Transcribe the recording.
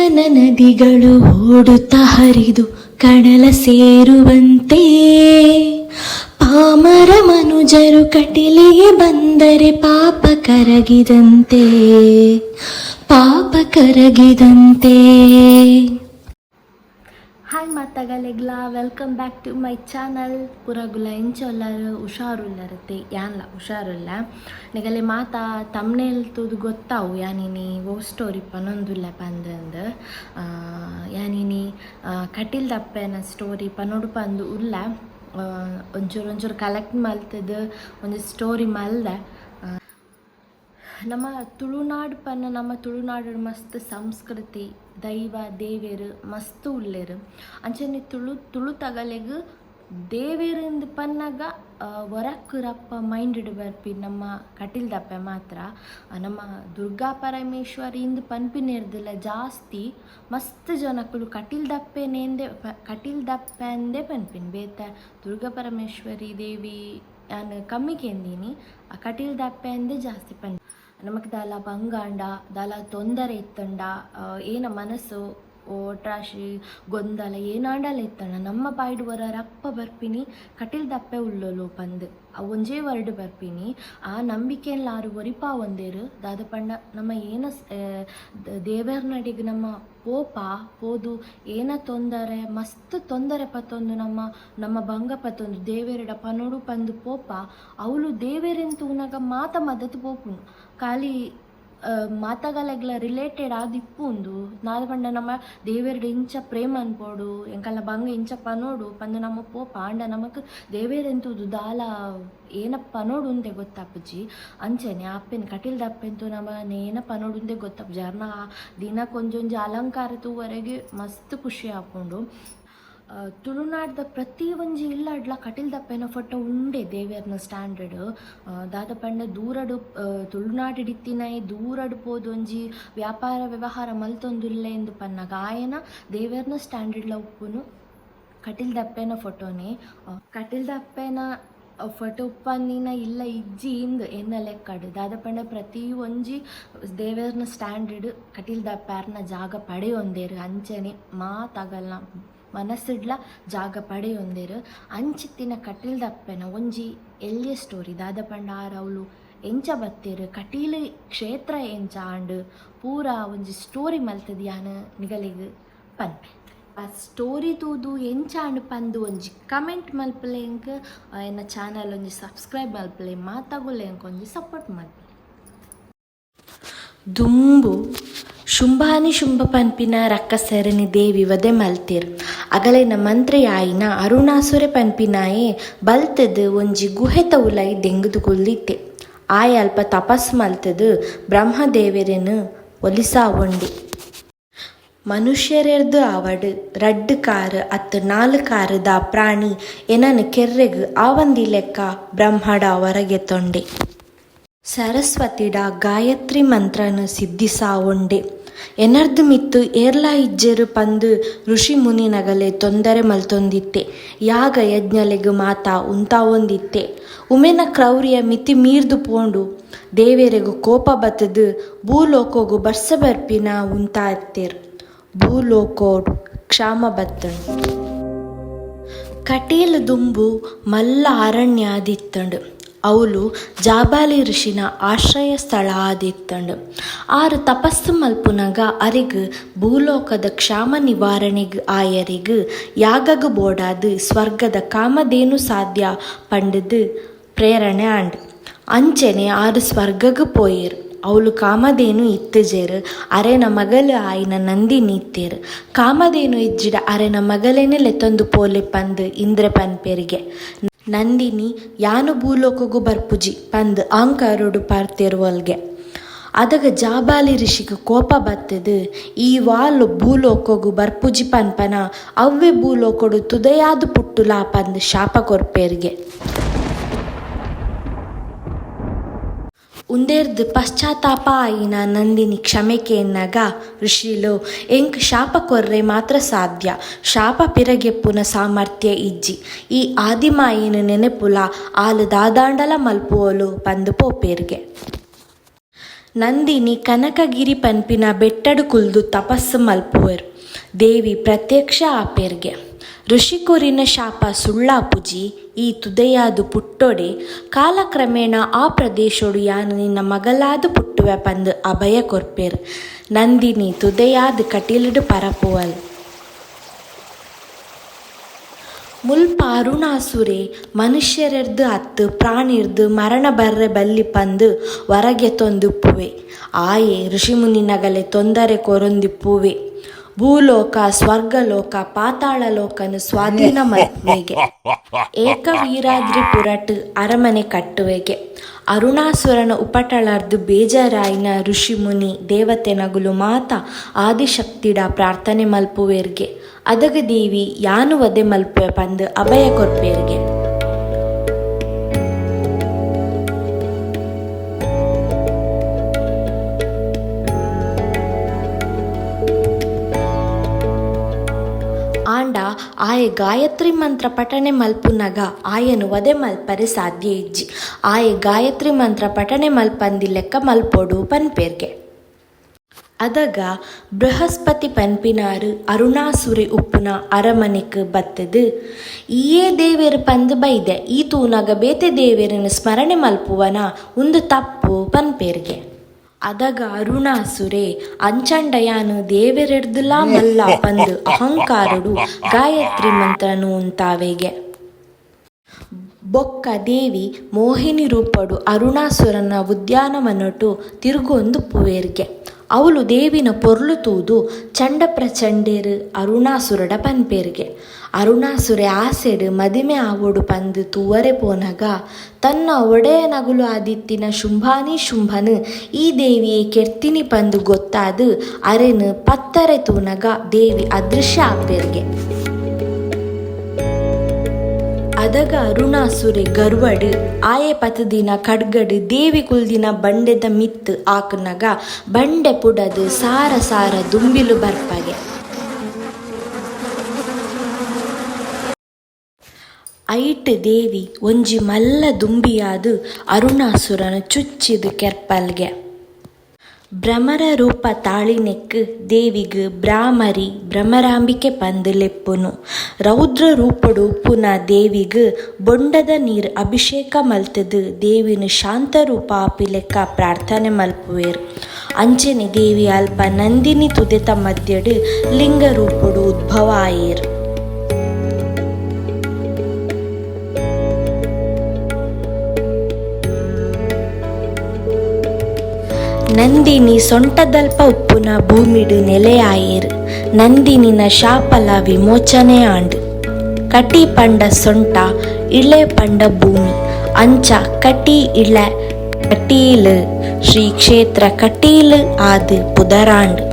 ಜೀವನ ನದಿಗಳು ಓಡುತ್ತಾ ಹರಿದು ಕಡಲ ಸೇರುವಂತೆ ಪಾಮರ ಮನುಜರು ಕಟೀಲಿಗೆ ಬಂದರೆ ಪಾಪ ಕರಗಿದಂತೆ ಹಾಯ್ ಮಾತಾಗಲೆಗ್ಲಾ welcome back to my channel ಪುರಗುಲ ಎಂಚೊಲ್ಲರು ಹುಷಾರುಲ್ಲರತ್ತೆ ಯಾನ್ಲ ಹುಷಾರುಲ್ಲ ನಿಗಲೆ ಮಾತಾ ತಮ್ನೇಲ್ ತೂದು ಗೊತ್ತಾವು ಯಾನಿನಿ ಓ ಸ್ಟೋರಿ ಪನೊಂದುಲ್ಲ ಪಂದಂದು ಯಾನಿನಿ ಕಟೀಲ್ ದಪ್ಪೆನ ಸ್ಟೋರಿ ಪನೊಡು ಪಂದು ಉಲ್ಲ ಒಂಚೂರು ಕಲೆಕ್ಟ್ ಮಲ್ತದು ಒಂದು ಸ್ಟೋರಿ ಮಲ್ದೆ ನಮ್ಮ ತುಳುನಾಡು ಪನ್ನ ನಮ್ಮ ತುಳುನಾಡು ಮಸ್ತ್ ಸಂಸ್ಕೃತಿ ದೈವ ದೇವೇರು ಮಸ್ತ್ ಉಳ್ಳೇರು ಅಂಚನೆ ತುಳು ತಗಲೆಗ್ ದೇವೇರಿಂದ ಪನ್ನಾಗ ಹೊರಕ್ಕುರಪ್ಪ ಮೈಂಡ್ ಬರ್ಪಿ ನಮ್ಮ ಕಟೀಲ್ ದಪ್ಪೆ ಮಾತ್ರ ನಮ್ಮ ದುರ್ಗಾ ಪರಮೇಶ್ವರಿಂದ ಪನ್ಪಿನೇರ್ದಿಲ್ಲ ಜಾಸ್ತಿ ಮಸ್ತ್ ಜನಕ್ಕಳು ಕಟೀಲ್ ದಪ್ಪೆಂದೇ ಪನ್ಪಿನ್ ಬೇತ ದುರ್ಗಾ ಪರಮೇಶ್ವರಿ ದೇವಿ ನಾನು ಕಮ್ಮಿ ಕೇಂದೀನಿ ಕಟೀಲ್ ದಪ್ಪೆಂದೇ ಜಾಸ್ತಿ ಪನ್ ನಮಗೆ ದಾಲ ಬಂಗಾಂಡ ದಾಲ ತೊಂದರೆ ಇತ್ತಂಡ ಏನ ಮನಸ್ಸು ಒಟ್ರಾಶಿ ಗೊಂದಲ ಏನಾಂಡಲ ಇತ್ತಂಡ ನಮ್ಮ ಬಾಯ್ಡು ವರ ರಪ್ಪ ಬರ್ಪಿನಿ ಕಟೀಲ್ ದಪ್ಪೆ ಉಳ್ಳೋಲು ಪಂದ್ ಒಂಜೇ ವರ್ಡ್ ಬರ್ಪಿನಿ ಆ ನಂಬಿಕೆಯಲ್ಲಿ ಆರು ಒರಿಪಾ ಒಂದೇರು ದಾದ ಪಂಡ ನಮ್ಮ ಏನ ದೇವರ್ನಡಿಗೆ ನಮ್ಮ ಪೋದು ಏನ ತೊಂದರೆ ಮಸ್ತ್ ತೊಂದರೆ ಪತ್ತೊಂದು ನಮ್ಮ ಭಂಗ ಪತ್ತೊಂದು ದೇವೇರಡ ಪನೋಡು ಪಂದು ಪೋಪ ಅವಳು ದೇವೇರೆಂತು ಉನಗ ಮಾತ ಮದ್ದತು ಪೋಪುನು ಖಾಲಿ ಮಾತಾಗಲೆಗ್ಲ ರಿಲೇಟೆಡ್ ಆದಿಪ್ಪು ಉಂದು ನಾದ ಪಂಡ ನಮ್ಮ ದೇವೇರ್ಡು ಇಂಚ ಪ್ರೇಮ ಅನ್ಪೋಡು ಎಂಕಲ್ಲ ಬಂಗ ಇಂಚ ಪನೋಡು ಪಂದು ನಮ್ಮ ಪೋಪ ಆಂಡ ನಮಕ್ ದೇವೇರೆಂತುದು ದಾಲ ಏನ ಪನೋಡು ಉಂದೆ ಗೊತ್ತಪ್ಪಜಿ ಅಂಚನೆ ಅಪ್ಪೆನ್ ಕಟೀಲ್ ದಪ್ಪೆಂತು ನಮ್ಮ ನೇನ ಪನೋಡು ಉಂದೆ ಗೊತ್ತಪ್ಪ ಜರ್ನ ದಿನ ಕೊಂಜೊಂಜಿ ಅಲಂಕಾರ ತೂವರೆಗೆ ಮಸ್ತ್ ಖುಷಿ ಆಪುಂಡು ತುಳುನಾಡ್ದ ಪ್ರತಿ ಒಂಜಿ ಇಲ್ಲಾಡ್ಲ ಕಟೀಲ್ ದಪ್ಪೆನ ಫೋಟೋ ಉಂಡೆ ದೇವೇರ್ನ ಸ್ಟ್ಯಾಂಡರ್ಡ್ ದಾದ ಪಂಡ ದೂರಡು ತುಳುನಾಡಿಡಿತ್ತಿನಾಯಿ ದೂರಡು ಪೋದು ಒಂಜಿ ವ್ಯಾಪಾರ ವ್ಯವಹಾರ ಮಲ್ತೊಂದುಲ್ಲೆ ಎಂದು ಪನ್ನಗ ಆಯನ ದೇವೇರ್ನ ಸ್ಟ್ಯಾಂಡರ್ಡ್ಲ ಉಪ್ಪುನು ಕಟೀಲ್ ದಪ್ಪೆನ ಫೋಟೋನೇ ಕಟೀಲ್ ದಪ್ಪೆನ ಫೋಟೋ ಉಪ್ಪನ್ನಿನ ಇಲ್ಲ ಇಜ್ಜಿ ಇಂದು ಎನ್ನ ಲೆಕ್ಕಡು ದಾದ ಪಂಡ ಪ್ರತಿ ಒಂಜಿ ದೇವೇರ್ನ ಸ್ಟ್ಯಾಂಡರ್ಡ್ ಕಟೀಲ್ ದಪ್ಪೆರ್ನ ಜಾಗ ಪಡೆಯೊಂದೇರು ಅಂಚನೆ ಮಾತಾಗಲ್ಲ ಮನಸ್ಸಿಡ್ಲ ಜಾಗ ಪಡೆಯೊಂದೇರು ಅಂಚಿತ್ತಿನ ಕಟೀಲ್ ದಪ್ಪೆನ ಒಂಜಿ ಎಲ್ಲಿಯ ಸ್ಟೋರಿ ದಾದ ಪಂಡ ಆರವಳು ಎಂಚ ಬತ್ತೇರು ಕಟೀಲ್ ಕ್ಷೇತ್ರ ಎಂಚ ಆಂಡ್ ಪೂರ ಒಂಜಿ ಸ್ಟೋರಿ ಮಲ್ತದ ಯಾನು ನಿಗಲಿಗೆ ಪನ್ಪೆ ಆ ಸ್ಟೋರಿ ತೂದು ಎಂಚ ಆಂಡ್ ಪಂದು ಒಂಜಿ ಕಮೆಂಟ್ ಮಲ್ಪಲೆಂಕ್ ಎನ್ನ ಚಾನಲ್ ಒಂಜಿ ಸಬ್ಸ್ಕ್ರೈಬ್ ಮಲ್ಪಲೆ ಮಾತಾಗುಲೆಂಕ್ ಒಂಜಿ ಸಪೋರ್ಟ್ ಮಲ್ಪಲೆ ದುಂಬು ಶುಂಭಾನಿ ಶುಂಭ ಪನ್ಪಿನ ರಕ್ಕಸರನಿ ದೇವಿ ವದೆ ಮಲ್ತೇರ್ ಅಗಲಿನ ಮಂತ್ರಿ ಆಯಿನ ಅರುಣಾಸುರೆ ಪನ್ಪಿನಾಯೇ ಬಲ್ತದು ಒಂಜಿ ಗುಹೆತ ಉಲೈ ದೆಂಗುದು ಕುಲ್ದಿತ್ತೆ ಆಯ ಅಲ್ಪ ತಪಸ್ ಮಲ್ತದು ಬ್ರಹ್ಮದೇವರೇನು ಒಲಿಸಾ ಉಂಡು ಮನುಷ್ಯರೆರ್ದು ಆವಡ್ ರಡ್ಡು ಕಾರು ಅತ್ತು ನಾಲು ಕಾರುದ ಪ್ರಾಣಿ ಎನನು ಕೆರ್ರೆಗ್ ಆವಂದಿ ಲೆಕ್ಕ ಬ್ರಹ್ಮಡ ಹೊರಗೆ ತೊಂಡೆ ಸರಸ್ವತಿಡ ಗಾಯತ್ರಿ ಮಂತ್ರನು ಸಿದ್ಧಿಸಾ ಉಂಡೆ ಎನರ್ದು ಮಿತ್ತು ಏರ್ಲ ಇಜ್ಜೆರು ಪಂದು ಋಷಿ ಮುನಿ ನಗಲೆ ತೊಂದರೆ ಮಲ್ತೊಂದಿತ್ತೆ ಯಾಗ ಯಜ್ಞಲೆಗು ಮಾತಾ ಉಂತಾವೊಂದಿತ್ತೆ ಉಮೆನ ಕ್ರೌರ್ಯ ಮಿತಿ ಮೀರ್ದು ಪೋಂಡು ದೇವೇರೆಗು ಕೋಪ ಬತ್ತದು ಭೂಲೋಕೋಗು ಬರ್ಸ ಬರ್ಪಿನ ಉಂತಾ ಇರ್ತೇರು ಭೂಲೋಕೋಡು ಕ್ಷಾಮ ಬತ್ತಂಡು ಕಟೀಲ್ ದುಂಬು ಮಲ್ಲ ಅರಣ್ಯ ಆದಿತ್ತಂಡು ಅವಳು ಜಾಬಾಲಿ ಋಷಿನ ಆಶ್ರಯ ಸ್ಥಳ ಆದಿತ್ತಂಡು ಆರು ತಪಸ್ಸು ಮಲ್ಪುನಗ ಅರಿಗ್ ಭೂಲೋಕದ ಕ್ಷಾಮ ನಿವಾರಣೆಗ್ ಆಯರಿಗ್ ಯಾಗಗ್ ಬೋಡಾದು ಸ್ವರ್ಗದ ಕಾಮಧೇನು ಸಾಧ್ಯ ಪಂಡದು ಪ್ರೇರಣೆ ಆಂಡ್ ಅಂಚನೆ ಆರು ಸ್ವರ್ಗಗ್ ಪೋಯೇರು ಅವಳು ಕಾಮಧೇನು ಇತ್ತಜೇರು ಅರೆನ ಮಗಲು ಆಯಿನ ನಂದಿನಿ ಇತ್ತೇರು ಕಾಮಧೇನು ಇಜ್ಜಿಡ ಅರೆನ ಮಗಲೇನೆ ಲೆತ್ತೊಂದು ಪೋಲೆ ಪಂದು ಇಂದ್ರ ಪನ್ಪೇರಿಗೆ ನಂದಿನಿ ಯಾನು ಭೂಲೋಕಗೂ ಬರ್ಪುಜಿ ಪಂದ್ ಆಂಕಾರೋಡು ಪಾರ್ತೇರುವಲ್ಗೆ ಅದಾಗ ಜಾಬಾಲಿ ಋಷಿಗೆ ಕೋಪ ಬತ್ತದು ಈ ವಾಲು ಭೂಲೋಕಗೂ ಬರ್ಪುಜಿ ಪನ್ಪನ ಅವ್ವೆ ಭೂಲೋಕಡು ತುದಯಾದು ಪುಟ್ಟುಲಾ ಪಂದ್ ಶಾಪ ಕೊರ್ಪೇರ್ಗೆ ಉಂದೇರ್ದು ಪಶ್ಚಾತ್ತಾಪ ಆಯಿನ ನಂದಿನಿ ಕ್ಷಮೆಕೆ ಎನ್ನಗ ಋಷಿಲು ಎಂಕ್ ಶಾಪ ಕೊರ್ರೆ ಮಾತ್ರ ಸಾಧ್ಯ ಶಾಪ ಪಿರಗೆಪ್ಪುನ ಸಾಮರ್ಥ್ಯ ಇಜ್ಜಿ ಈ ಆದಿಮಾಯಿನ ನೆನೆಪುಲ ಆಲು ದಾದಾಂಡಲ ಮಲ್ಪುವಲು ಪಂದು ಪೋಪೇರ್ಗೆ ನಂದಿನಿ ಕನಕಗಿರಿ ಪನ್ಪಿನ ಬೆಟ್ಟಡು ಕುಲ್ದು ತಪಸ್ಸು ಮಲ್ಪುವರು. ದೇವಿ ಪ್ರತ್ಯಕ್ಷ ಆಪೇರ್ಗೆ ಋಷಿಕುರಿನ ಶಾಪ ಸುಳ್ಳಾಪುಜಿ ಈ ತುದೆಯಾದು ಪುಟ್ಟೊಡೆ ಕಾಲಕ್ರಮೇಣ ಆ ಪ್ರದೇಶೋಡು ಯಾನು ನಿನ್ನ ಮಗಲಾದು ಪುಟ್ಟುವೆ ಪಂದು ಅಭಯ ಕೊರ್ಪೇರು. ನಂದಿನಿ ತುದೆಯಾದು ಕಟೀಲಡು ಪರಪುವಲ್. ಮುಲ್ಪ ಅರುಣಾಸುರೆ ಮನುಷ್ಯರರ್ದು ಅತ್ತು ಪ್ರಾಣಿರ್ದು ಮರಣ ಬರ್ರೆ ಬಲ್ಲಿ ಪಂದು ಹೊರಗೆ ತೊಂದುಪ್ಪುವೆ. ಆಯೆ ಋಷಿಮುನಿನಗಲೆ ತೊಂದರೆ ಕೊರೊಂದಿಪ್ಪುವೆ. ಭೂಲೋಕ ಸ್ವರ್ಗಲೋಕ ಪಾತಾಳ ಲೋಕನು ಸ್ವಾಧೀನ ಮಲ್ಪುವೆಗೆ. ಏಕವೀರಾದ್ರಿ ಪುರಟ್ ಅರಮನೆ ಕಟ್ಟುವೆಗೆ. ಅರುಣಾಸುರನ ಉಪಟಳರ್ದು ಬೇಜಾರಾಯಿನ ಋಷಿಮುನಿ ದೇವತೆ ನಗುಲು ಮಾತ ಆದಿಶಕ್ತಿಡ ಪ್ರಾರ್ಥನೆ ಮಲ್ಪುವೇರ್ಗೆ. ಅದಗ ದೇವಿ ಯಾನು ವದೆ ಮಲ್ಪುವೆ ಪಂದು ಅಭಯ ಕೊರ್ಪೇರ್ಗೆ. ಆಂಡ ಆಯೆ ಗಾಯತ್ರಿ ಮಂತ್ರ ಪಠಣೆ ಮಲ್ಪುನಗ ಆಯನು ವದೆ ಮಲ್ಪರೆ ಸಾಧ್ಯ ಇಜ್ಜಿ. ಆಯೆ ಗಾಯತ್ರಿ ಮಂತ್ರ ಪಠಣೆ ಮಲ್ಪಂದಿ ಲೆಕ್ಕ ಮಲ್ಪೊಡು ಪನ್ಪೇರ್ಗೆ. ಅದಗ ಬೃಹಸ್ಪತಿ ಪನ್ಪಿನಾರು ಅರುಣಾಸುರಿ ಉಪ್ಪುನ ಅರಮನೆಕ್ ಬತ್ತದು. ಈಯೇ ದೇವೇರು ಪಂದು ಬೈದೆ ಈ ತೂನಗ ಬೇತೆ ದೇವೇರನ್ನು ಸ್ಮರಣೆ ಮಲ್ಪುವನ ಒಂದು ತಪ್ಪು ಪನ್ಪೇರ್ಗೆ. ಅದಗ ಅರುಣಾಸುರೆ ಅಂಚಂಡಯಾನು ದೇವೆರೆಡ್ದುಲಾ ಮಲ್ಲ ಪಂದು ಅಹಂಕಾರಡು ಗಾಯತ್ರಿ ಮಂತ್ರನು ಉಂತಾವೆಗೆ. ಬೊಕ್ಕ ದೇವಿ ಮೋಹಿನಿ ರೂಪಡು ಅರುಣಾಸುರನ ಉದ್ಯಾನವನಟು ತಿರುಗೊಂದು ಪುವೇರ್ಗೆ. ಅವಳು ದೇವಿನ ಪೊರ್ಲು ತೂದು ಚಂಡ ಪ್ರಚಂಡೇರು ಅರುಣಾಸುರಡ ಪನ್ಪೇರ್ಗೆ. ಅರುಣಾಸುರೆ ಆಸೆಡು ಮದಿಮೆ ಆವೋಡು ಪಂದು ತೂವರೆ ಪೋನಗ ತನ್ನ ಒಡೆಯ ನಗುಲು ಆದಿತ್ತಿನ ಶುಂಭಾನಿ ಶುಂಭನು ಈ ದೇವಿಯೇ ಕೆರ್ತಿನಿ ಪಂದು ಗೊತ್ತಾದು ಅರೆನು ಪತ್ತರೆ ತೂನಗ ದೇವಿ ಅದೃಶ್ಯ ಆಪೇರ್ಗೆ. ಅದಗ ಅರುಣಾಸುರೆ ಗರ್ವಡು ಆಯೆ ಪತದಿನ ಕಡ್ಗಡು ದೇವಿ ಕುಲ್ದಿನ ಬಂಡೆದ ಮಿತ್ತು ಆಕುನಗ ಬಂಡೆ ಪುಡದು ಸಾರ ಸಾರ ದುಂಬಿಲು ಬರ್ಪಗೆ. ಐಟ್ ದೇವಿ ಒಂಜಿ ಮಲ್ಲ ದುಂಬಿಯಾದು ಅರುಣಾಸುರನು ಚುಚ್ಚಿದು ಕೆರ್ಪಲ್ಗೆ. ಭ್ರಮರ ರೂಪ ತಾಳಿನೆಕ್ ದೇವಿಗ್ ಬ್ರಾಹ್ಮರಿ ಭ್ರಮರಾಂಬಿಕೆ ಪಂದು ಲೆಪ್ಪುನು. ರೌದ್ರ ರೂಪಡು ಉಪ್ಪುನ ದೇವಿಗ್ ಬೊಂಡದ ನೀರು ಅಭಿಷೇಕ ಮಲ್ತದು ದೇವಿನ ಶಾಂತ ರೂಪ ಆಪಿ ಲೆಕ್ಕ ಪ್ರಾರ್ಥನೆ ಮಲ್ಪುವೇರು. ಅಂಚನೆ ದೇವಿ ಅಲ್ಪ ನಂದಿನಿ ತುದೆತ ಮಧ್ಯಡು ಲಿಂಗ ರೂಪಡು ಉದ್ಭವ ಆಯೇರು. ನಂದಿನಿ ಸೊಂಟದಲ್ಪ ಉಪ್ಪುನ ಭೂಮಿಡು ನೆಲೆಯಾಯೇರು. ನಂದಿನಿನ ಶಾಪಲ ವಿಮೋಚನೆ ಆಂಡು. ಕಟಿ ಪಂಡ ಸೊಂಟ ಇಳೆ ಪಂಡ ಭೂಮಿ ಅಂಚ ಕಟಿ ಇಳೆ ಕಟೀಲು ಶ್ರೀ ಕ್ಷೇತ್ರ ಕಟೀಲು ಆದು ಪುದರಾಂಡು.